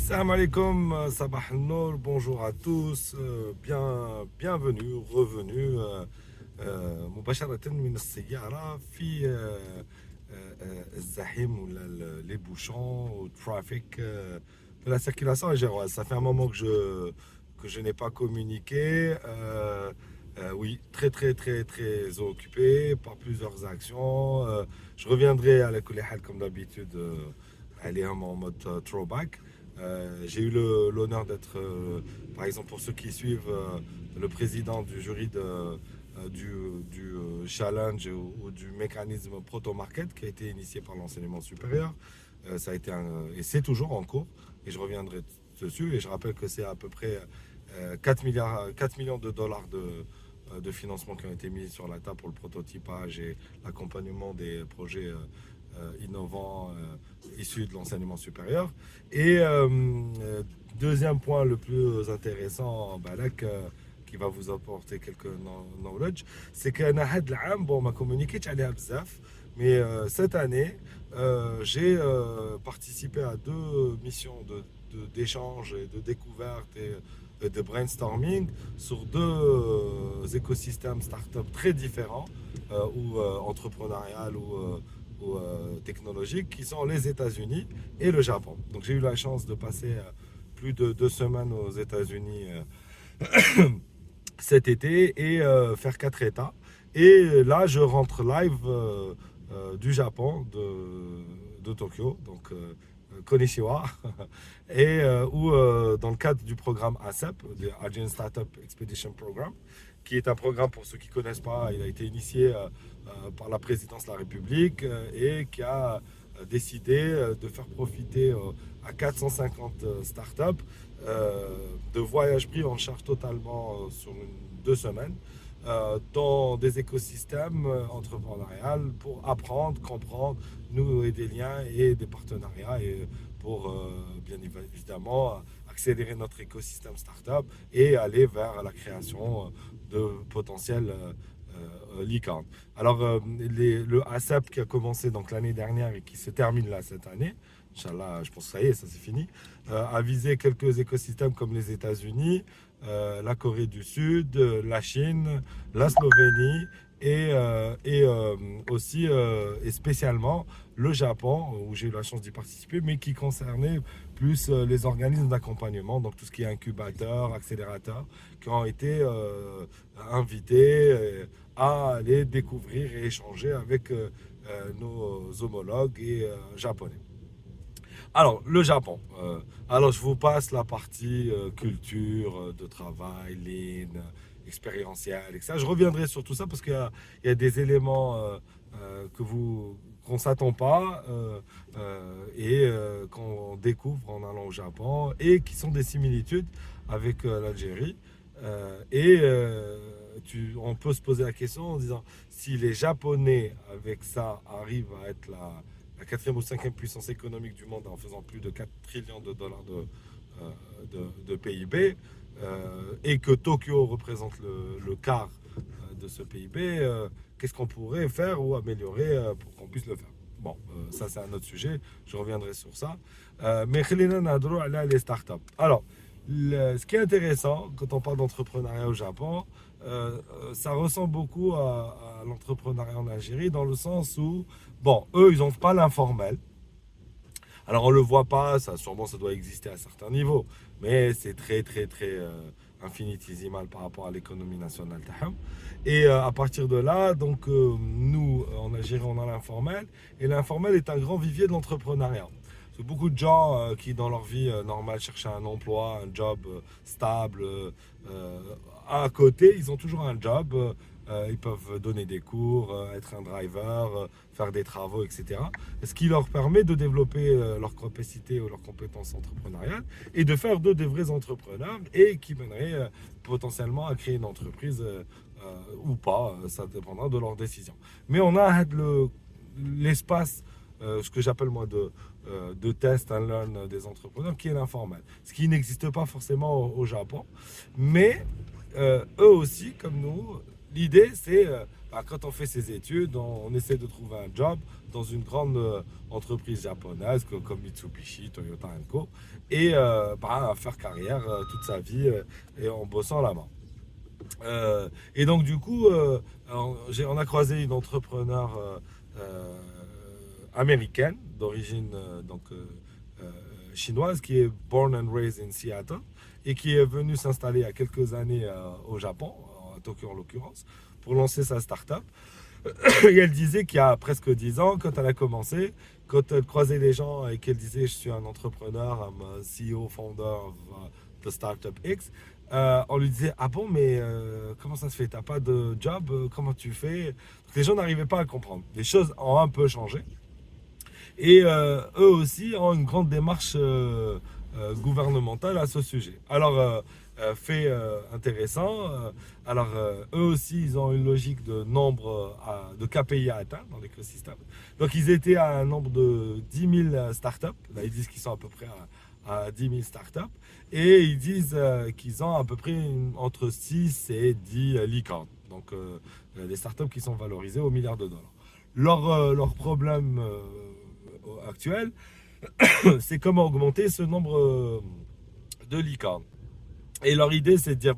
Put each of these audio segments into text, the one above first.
Salam alaikum, sabah al-nour, bonjour à tous, bienvenue, revenue مباشرة من السيارة في الزحيم ولا les bouchons ou trafic de la circulation algéroise. Ça fait un moment que je n'ai pas communiqué. Oui, très très très très occupé par plusieurs actions. Je reviendrai à la Kulihal comme d'habitude, aller en mode throwback. J'ai eu l'honneur d'être, par exemple, pour ceux qui suivent, le président du jury du challenge ou du mécanisme proto-market qui a été initié par l'enseignement supérieur. Ça a été et c'est toujours en cours, et je reviendrai dessus. Et je rappelle que c'est à peu près 4 millions de dollars de financement qui ont été mis sur la table pour le prototypage et l'accompagnement des projets innovants issus de l'enseignement supérieur. Et deuxième point le plus intéressant, Balak, qui va vous apporter quelques knowledge, c'est que bon, ma communiqué mais cette année, j'ai participé à deux missions d'échange et de découverte et de brainstorming sur deux écosystèmes start-up très différents, ou entrepreneurial ou technologiques, qui sont les États-Unis et le Japon. Donc j'ai eu la chance de passer plus de 2 semaines aux États-Unis cet été et faire 4 États. Et là, je rentre live du Japon, de Tokyo, donc Konnichiwa, et où dans le cadre du programme ASEP, le Asian Startup Expedition Program, qui est un programme, pour ceux qui ne connaissent pas, il a été initié par la présidence de la République et qui a décidé de faire profiter à 450 startups de voyages pris en charge totalement sur 2 semaines dans des écosystèmes entrepreneuriaux pour apprendre, comprendre, nouer des liens et des partenariats, et pour bien évidemment accélérer notre écosystème startup et aller vers la création de potentiels licornes. Alors, le ASAP qui a commencé donc l'année dernière et qui se termine là cette année, Inch'Allah, je pense que ça y est, ça c'est fini, a visé quelques écosystèmes comme les États-Unis, la Corée du Sud, la Chine, la Slovénie et aussi et spécialement le Japon, où j'ai eu la chance d'y participer, mais qui concernait plus les organismes d'accompagnement, donc tout ce qui est incubateur, accélérateur, qui ont été invités à aller découvrir et échanger avec nos homologues et japonais. Alors, le Japon. Alors, je vous passe la partie culture, de travail, lean, expérientiel, etc. Je reviendrai sur tout ça parce qu'il y a des éléments qu'on ne s'attend pas et qu'on découvre en allant au Japon, et qui sont des similitudes avec l'Algérie. On peut se poser la question en disant, si les Japonais, avec ça, arrivent à être la quatrième ou cinquième puissance économique du monde en faisant plus de 4 trillions de dollars de PIB, et que Tokyo représente le quart de ce PIB, qu'est-ce qu'on pourrait faire ou améliorer pour qu'on puisse le faire? Bon, ça c'est un autre sujet, je reviendrai sur ça. Mais les startups. Alors, ce qui est intéressant quand on parle d'entrepreneuriat au Japon, ça ressemble beaucoup à l'entrepreneuriat en Algérie, dans le sens où, bon, eux, ils n'ont pas l'informel. Alors, on ne le voit pas, ça, sûrement, ça doit exister à certains niveaux, mais c'est très, très, très infinitésimal par rapport à l'économie nationale. Et à partir de là, donc, nous, en Algérie, on a l'informel, et l'informel est un grand vivier de l'entrepreneuriat. C'est beaucoup de gens qui, dans leur vie normale, cherchent un emploi, un job stable. À côté, ils ont toujours un job. Ils peuvent donner des cours, être un driver, faire des travaux, etc. Ce qui leur permet de développer leur capacité ou leurs compétences entrepreneuriales et de faire d'eux des vrais entrepreneurs, et qui mèneraient potentiellement à créer une entreprise ou pas. Ça dépendra de leurs décisions. Mais on a l'espace, ce que j'appelle moi de test and learn des entrepreneurs, qui est l'informel. Ce qui n'existe pas forcément au Japon. Mais eux aussi, comme nous, l'idée, c'est quand on fait ses études, on essaie de trouver un job dans une grande entreprise japonaise comme Mitsubishi, Toyota Co. Et faire carrière toute sa vie et en bossant là-bas. Et donc du coup, on a croisé une entrepreneur américaine d'origine euh, chinoise qui est born and raised in Seattle et qui est venue s'installer il y a quelques années au Japon, à Tokyo en l'occurrence, pour lancer sa start-up. Et elle disait qu'il y a presque 10 ans, quand elle a commencé, quand elle croisait les gens et qu'elle disait je suis un entrepreneur, I'm a CEO, founder of the startup X, on lui disait ah bon mais comment ça se fait, t'as pas de job, comment tu fais? Donc, les gens n'arrivaient pas à comprendre. Les choses ont un peu changé. Et eux aussi ont une grande démarche gouvernementale à ce sujet. Alors, fait intéressant, eux aussi, ils ont une logique de nombre de KPI à atteindre dans l'écosystème. Donc, ils étaient à un nombre de 10 000 startups. Là, ils disent qu'ils sont à peu près à 10 000 startups. Et ils disent qu'ils ont à peu près entre 6 et 10 licornes. Donc, des startups qui sont valorisées au milliard de dollars. Leur problème actuel, c'est comment augmenter ce nombre de licornes. Et leur idée, c'est de dire,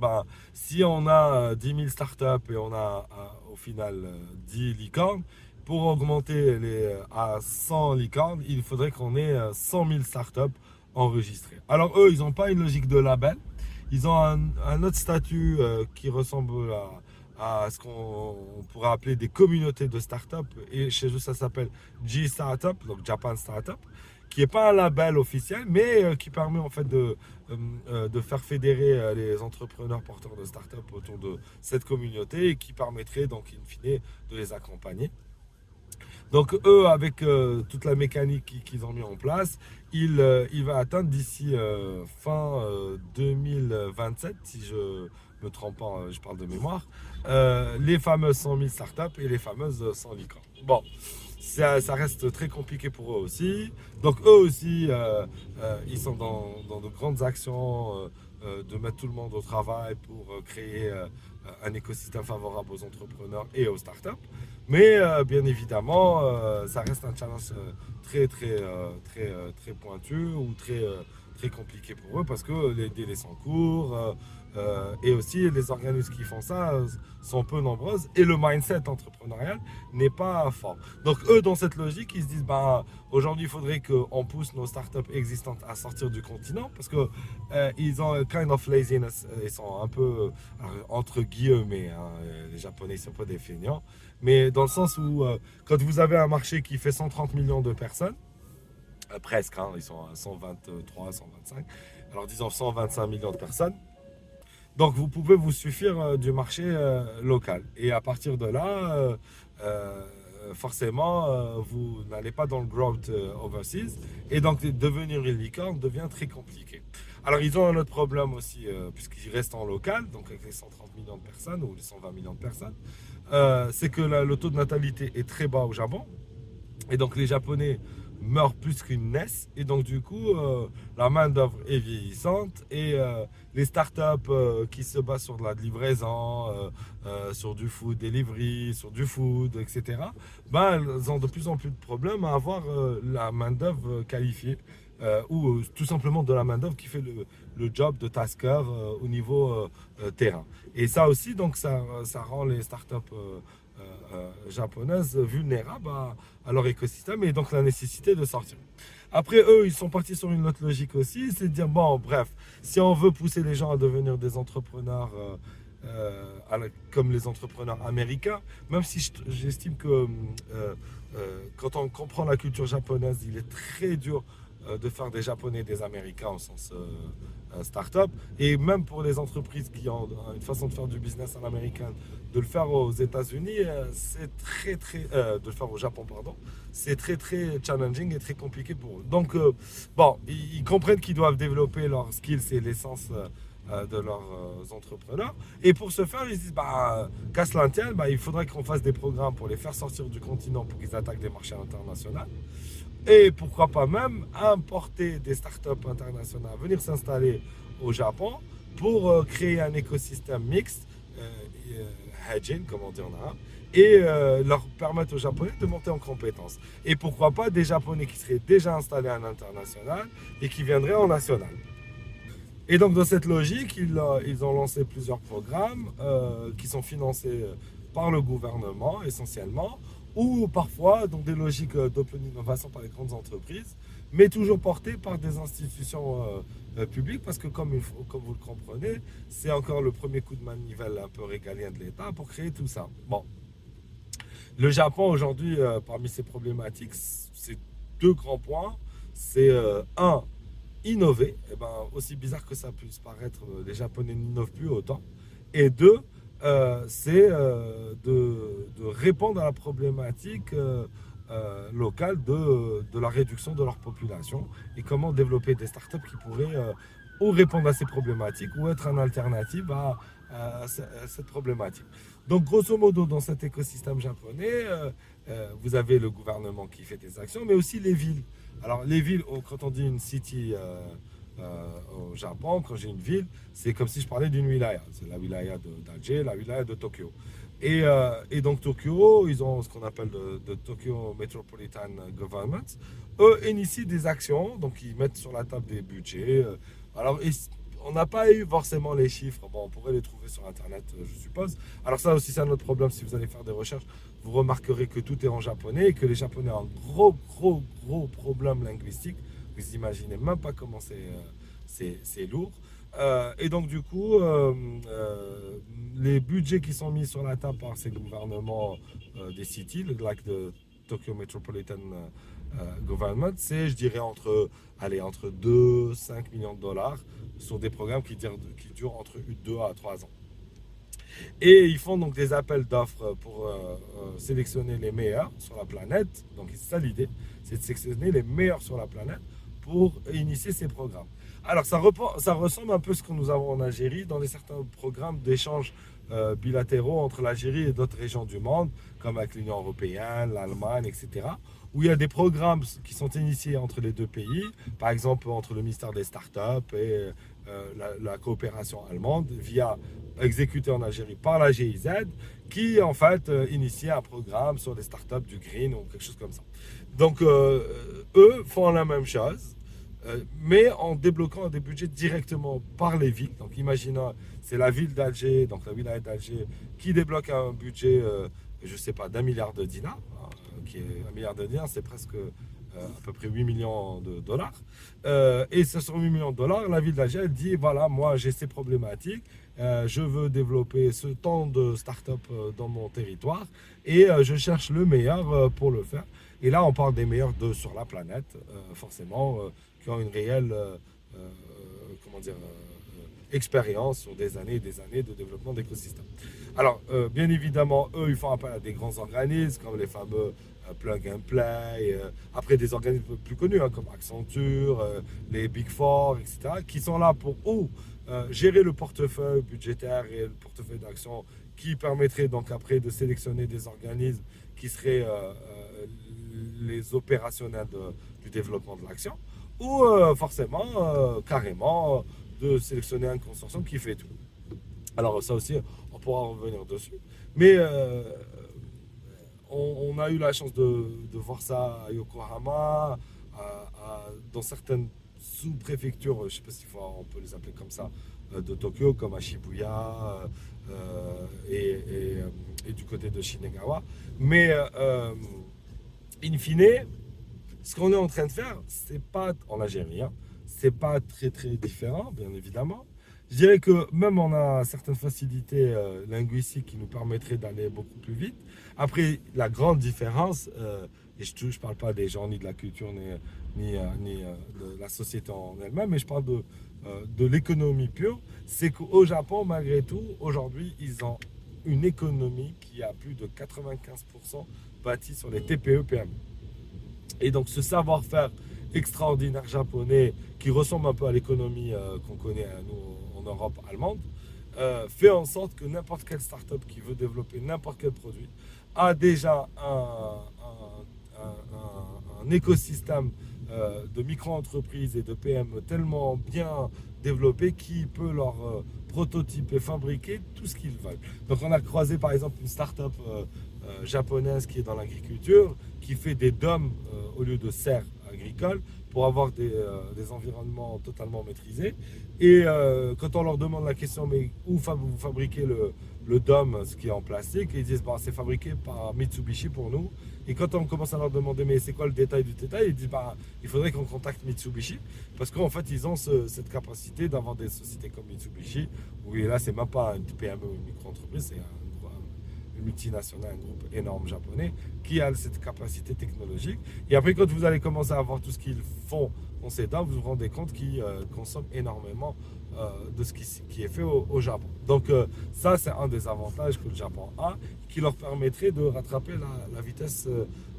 si on a 10 000 startups et on a au final 10 licornes, pour augmenter à 100 licornes, il faudrait qu'on ait 100 000 startups enregistrées. Alors eux, ils n'ont pas une logique de label. Ils ont un autre statut qui ressemble à ce qu'on pourrait appeler des communautés de startups. Et chez eux, ça s'appelle G-Startup, donc Japan Startup, qui n'est pas un label officiel, mais qui permet en fait de faire fédérer les entrepreneurs porteurs de startups autour de cette communauté et qui permettrait donc in fine de les accompagner. Donc eux, avec toute la mécanique qu'ils ont mis en place, il va atteindre d'ici fin 2027, si je me trompe pas, je parle de mémoire, les fameuses 100 000 startups et les fameuses 100 licornes. Bon, ça reste très compliqué pour eux aussi. Donc eux aussi, ils sont dans de grandes actions de mettre tout le monde au travail pour créer un écosystème favorable aux entrepreneurs et aux startups. Mais bien évidemment, ça reste un challenge très pointu ou très compliqué pour eux parce que les délais sont courts et aussi les organismes qui font ça sont peu nombreuses et le mindset entrepreneurial n'est pas fort. Donc eux, dans cette logique, ils se disent aujourd'hui, il faudrait qu'on pousse nos startups existantes à sortir du continent parce que ils ont kind of laziness, ils sont un peu entre guillemets, hein, les Japonais sont pas des feignants, mais dans le sens où quand vous avez un marché qui fait 130 millions de personnes, presque, hein, ils sont à 123, 125, alors disons 125 millions de personnes, donc vous pouvez vous suffire du marché local. Et à partir de là, forcément, vous n'allez pas dans le growth overseas. Et donc devenir une licorne devient très compliqué. Alors ils ont un autre problème aussi, puisqu'ils restent en local, donc avec les 130 millions de personnes ou les 120 millions de personnes, c'est que le taux de natalité est très bas au Japon. Et donc les Japonais meurent plus qu'ils naissent. Et donc du coup, la main-d'œuvre est vieillissante. Et les startups qui se basent sur de la livraison, sur du food delivery, sur du food, etc., elles ont de plus en plus de problèmes à avoir la main-d'œuvre qualifiée. Ou tout simplement de la main-d'œuvre qui fait le job de tasker au niveau terrain. Et ça aussi, donc, ça rend les startups japonaises vulnérables à leur écosystème et donc la nécessité de sortir. Après, eux, ils sont partis sur une autre logique aussi, c'est de dire, bon, bref, si on veut pousser les gens à devenir des entrepreneurs comme les entrepreneurs américains, même si j'estime que quand on comprend la culture japonaise, il est très dur de faire des Japonais des Américains au sens start-up. Et même pour les entreprises qui ont une façon de faire du business à l'américaine, de le faire aux États-Unis, c'est de le faire au Japon, pardon, c'est très challenging et très compliqué pour eux. Donc, ils comprennent qu'ils doivent développer leurs skills et l'essence de leurs entrepreneurs. Et pour ce faire, ils se disent, qu'à cela ne tienne, il faudrait qu'on fasse des programmes pour les faire sortir du continent pour qu'ils attaquent des marchés internationaux. Et pourquoi pas même importer des startups internationales, venir s'installer au Japon pour créer un écosystème mixte hedging, comme on dit en arabe, et leur permettre aux Japonais de monter en compétences. Et pourquoi pas des Japonais qui seraient déjà installés à l'international et qui viendraient en national. Et donc, dans cette logique, ils ont lancé plusieurs programmes qui sont financés par le gouvernement essentiellement, ou parfois dans des logiques d'open innovation par les grandes entreprises, mais toujours portées par des institutions publiques, parce que comme vous le comprenez, c'est encore le premier coup de manivelle un peu régalien de l'État pour créer tout ça. Bon, le Japon aujourd'hui, parmi ses problématiques, c'est deux grands points. C'est un, innover. Et ben, aussi bizarre que ça puisse paraître, les Japonais n'innovent plus autant. Et deux, c'est de répondre à la problématique locale de la réduction de leur population et comment développer des startups qui pourraient ou répondre à ces problématiques ou être une alternative à cette problématique. Donc, grosso modo, dans cet écosystème japonais, vous avez le gouvernement qui fait des actions, mais aussi les villes. Alors, les villes, quand on dit une city au Japon, quand j'ai une ville, c'est comme si je parlais d'une wilaya. C'est la wilaya d'Alger, la wilaya de Tokyo. Et donc, Tokyo, ils ont ce qu'on appelle de Tokyo Metropolitan Government. Eux initient des actions, donc ils mettent sur la table des budgets. Alors, on n'a pas eu forcément les chiffres. Bon, on pourrait les trouver sur Internet, je suppose. Alors ça aussi, c'est un autre problème. Si vous allez faire des recherches, vous remarquerez que tout est en japonais et que les Japonais ont un gros problème linguistique. Vous imaginez même pas comment c'est lourd. Et donc, du coup, les budgets qui sont mis sur la table par ces gouvernements des cities, le lac de Tokyo Metropolitan Government, c'est, je dirais, entre 2 et 5 millions de dollars sur des programmes qui durent entre 2 à 3 ans. Et ils font donc des appels d'offres pour sélectionner les meilleurs sur la planète. Donc c'est ça l'idée, c'est de sélectionner les meilleurs sur la planète pour initier ces programmes. Alors ça ressemble un peu à ce que nous avons en Algérie dans certains programmes d'échanges bilatéraux entre l'Algérie et d'autres régions du monde, comme avec l'Union européenne, l'Allemagne, etc., où il y a des programmes qui sont initiés entre les deux pays, par exemple entre le ministère des startups et la coopération allemande, exécuté en Algérie par la GIZ, qui en fait initie un programme sur les startups du green ou quelque chose comme ça. Donc eux font la même chose, mais en débloquant des budgets directement par les villes. Donc imaginons, c'est la ville d'Alger, donc la wilaya d'Alger, qui débloque un budget, je ne sais pas, d'1 milliard de dinars, hein, qui est 1 milliard de dinars, c'est presque à peu près 8 millions de dollars. Et ce sont 8 millions de dollars, la ville d'Alger dit, voilà, moi j'ai ces problématiques, je veux développer ce temps de start-up dans mon territoire et je cherche le meilleur pour le faire. Et là, on parle des meilleurs sur la planète, forcément, qui ont une réelle comment dire, expérience sur des années et des années de développement d'écosystèmes. Alors, bien évidemment, eux, ils font appel à des grands organismes comme les fameux Plug and Play, après des organismes plus connus hein, comme Accenture, les Big Four, etc., qui sont là pour gérer le portefeuille budgétaire et le portefeuille d'action qui permettrait donc après de sélectionner des organismes qui seraient les opérationnels du développement de l'action, ou forcément, carrément, de sélectionner un consortium qui fait tout. Alors ça aussi, on pourra revenir dessus. Mais on a eu la chance de voir ça à Yokohama, dans certaines sous-préfectures, je ne sais pas si on peut les appeler comme ça, de Tokyo, comme à Shibuya et du côté de Shinegawa. Mais in fine, ce qu'on est en train de faire, c'est pas en Algérie, hein, c'est pas très différent, bien évidemment. Je dirais que même on a certaines facilités linguistiques qui nous permettraient d'aller beaucoup plus vite. Après, la grande différence, et je ne parle pas des gens ni de la culture ni de la société en elle-même, mais je parle de l'économie pure, c'est qu'au Japon, malgré tout, aujourd'hui, ils ont une économie qui a plus de 95% bâtie sur les TPE-PME. Et donc ce savoir-faire extraordinaire japonais qui ressemble un peu à l'économie qu'on connaît nous en Europe allemande, fait en sorte que n'importe quelle start-up qui veut développer n'importe quel produit a déjà un écosystème de micro-entreprises et de PME tellement bien développées qui peut leur prototyper, fabriquer tout ce qu'ils veulent. Donc on a croisé par exemple une start-up japonaise qui est dans l'agriculture, qui fait des dômes au lieu de serres agricoles pour avoir des environnements totalement maîtrisés. Et quand on leur demande la question, mais où vous fabriquez le dôme, ce qui est en plastique, ils disent, bah, c'est fabriqué par Mitsubishi pour nous. Et quand on commence à leur demander, mais c'est quoi le détail du détail, ils disent, bah, il faudrait qu'on contacte Mitsubishi, parce qu'en fait, ils ont cette capacité d'avoir des sociétés comme Mitsubishi, où là, c'est même pas une PME ou une micro-entreprise, c'est une multinationale, un groupe énorme japonais, qui a cette capacité technologique. Et après, quand vous allez commencer à voir tout ce qu'ils font dans ces dômes, vous vous rendez compte qu'ils consomment énormément de ce qui est fait au Japon. Donc ça, c'est un des avantages que le Japon a, qui leur permettrait de rattraper la vitesse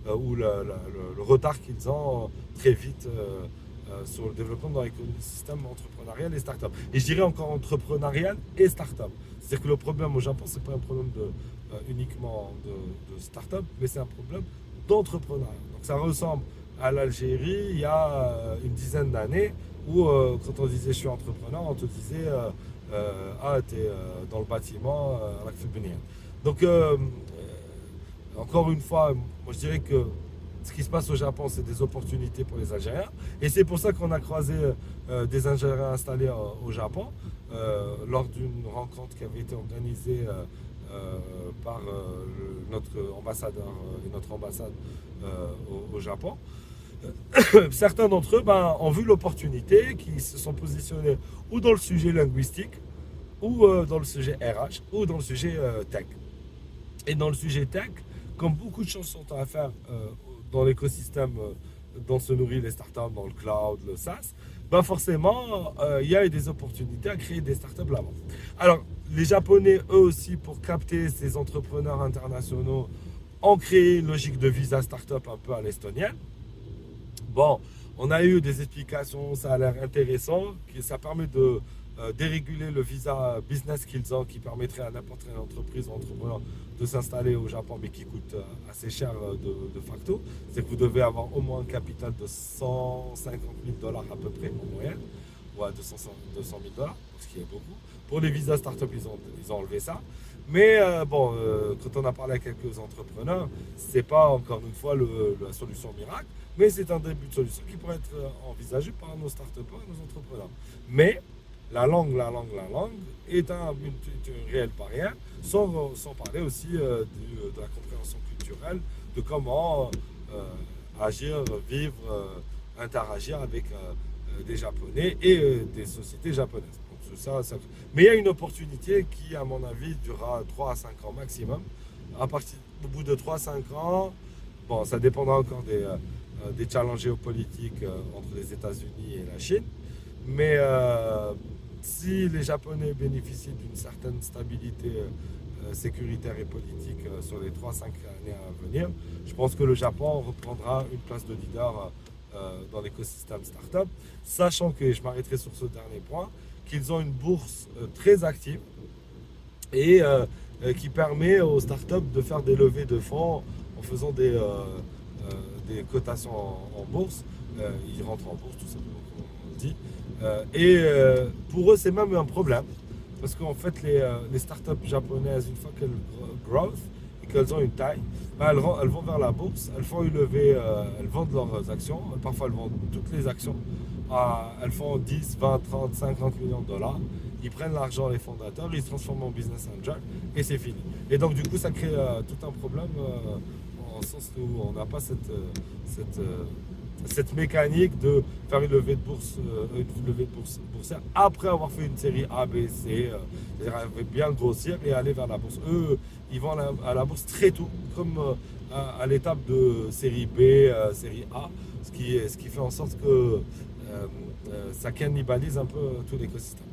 ou le retard qu'ils ont très vite sur le développement dans l'écosystème entrepreneurial et start-up. Et je dirais encore entrepreneurial et start-up. C'est-à-dire que le problème au Japon, ce n'est pas un problème uniquement de start-up, mais c'est un problème d'entrepreneuriat. Donc ça ressemble à l'Algérie il y a une dizaine d'années, où quand on disait je suis entrepreneur, on te disait ah, tu es dans le bâtiment à la. Donc encore une fois, moi je dirais que ce qui se passe au Japon, c'est des opportunités pour les Algériens. Et c'est pour ça qu'on a croisé des Algériens installés au Japon lors d'une rencontre qui avait été organisée par notre ambassadeur et notre ambassade au Japon. Certains d'entre eux ont vu l'opportunité, qui se sont positionnés ou dans le sujet linguistique, ou dans le sujet RH, ou dans le sujet tech. Et dans le sujet tech, comme beaucoup de choses sont à faire dans l'écosystème dont se nourrit les startups, dans le cloud, le SaaS, forcément, il y a des opportunités à créer des startups là-bas. Alors, les Japonais, eux aussi, pour capter ces entrepreneurs internationaux, ont créé une logique de visa startup un peu à l'estonienne. Bon, on a eu des explications, ça a l'air intéressant, ça permet de déréguler le visa business qu'ils ont, qui permettrait à n'importe quelle entreprise ou entrepreneur de s'installer au Japon, mais qui coûte assez cher de facto. C'est que vous devez avoir au moins un capital de 150 000 $ à peu près en moyenne, ou à 200 000 $, ce qui est beaucoup. Pour les visas start-up, ils ont enlevé ça. Mais bon, quand on a parlé à quelques entrepreneurs, c'est pas encore une fois la solution miracle, mais c'est un début de solution qui pourrait être envisagé par nos start-upers et nos entrepreneurs. Mais la langue est une réelle barrière, sans parler aussi de la compréhension culturelle, de comment agir, vivre, interagir avec des Japonais et des sociétés japonaises. Donc, mais il y a une opportunité qui, à mon avis, durera 3 à 5 ans maximum. Au bout de 3 à 5 ans, bon, ça dépendra encore des challenges géopolitiques entre les États-Unis et la Chine. Mais si les Japonais bénéficient d'une certaine stabilité sécuritaire et politique sur les 3 à 5 années à venir, je pense que le Japon reprendra une place de leader dans l'écosystème startup, sachant que, je m'arrêterai sur ce dernier point, qu'ils ont une bourse très active et qui permet aux startups de faire des levées de fonds en faisant des cotations en bourse. Ils rentrent en bourse, tout simplement, comme on dit. Et pour eux, c'est même un problème, parce qu'en fait, les startups japonaises, une fois qu'elles growth et qu'elles ont une taille, elles vont vers la bourse, elles font une levée, elles vendent leurs actions, parfois elles vendent toutes les actions, elles font 10, 20, 30, 50 millions de $, ils prennent l'argent, les fondateurs, ils se transforment en business angel, et c'est fini. Et donc du coup, ça crée tout un problème, en sens où on n'a pas cette mécanique de faire une levée de bourse boursière après avoir fait une série A, B, C, c'est-à-dire bien grossir et aller vers la bourse. Eux, ils vont à la bourse très tôt, comme à l'étape de série B, série A, ce qui fait en sorte que ça cannibalise un peu tout l'écosystème.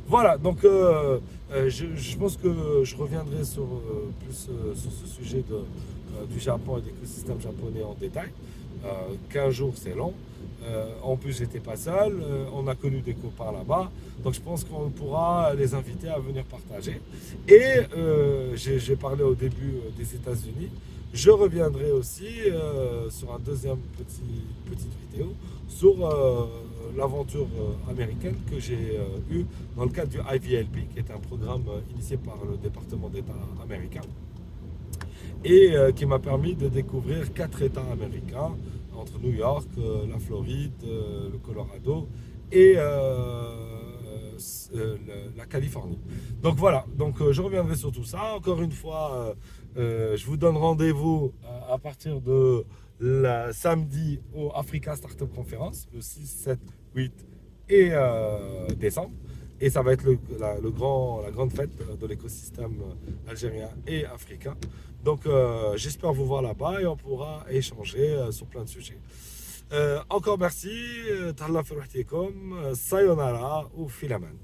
Voilà, donc je pense que je reviendrai plus sur ce sujet du Japon et de l'écosystème japonais en détail. 15 jours, c'est long. En plus, j'étais pas seul. On a connu des copains là-bas. Donc, je pense qu'on pourra les inviter à venir partager. Et j'ai parlé au début des États-Unis. Je reviendrai aussi sur un deuxième petite vidéo sur l'aventure américaine que j'ai eue dans le cadre du IVLP, qui est un programme initié par le département d'État américain et qui m'a permis de découvrir 4 États américains entre New York, la Floride, le Colorado et la Californie. Donc voilà, donc je reviendrai sur tout ça. Encore une fois, je vous donne rendez-vous à partir de samedi au Africa Startup Conference, le 6, 7, 8 et décembre. Et ça va être la grande fête de l'écosystème algérien et africain. Donc j'espère vous voir là-bas et on pourra échanger sur plein de sujets. Encore merci, Tahla Sayonara ou Filaman.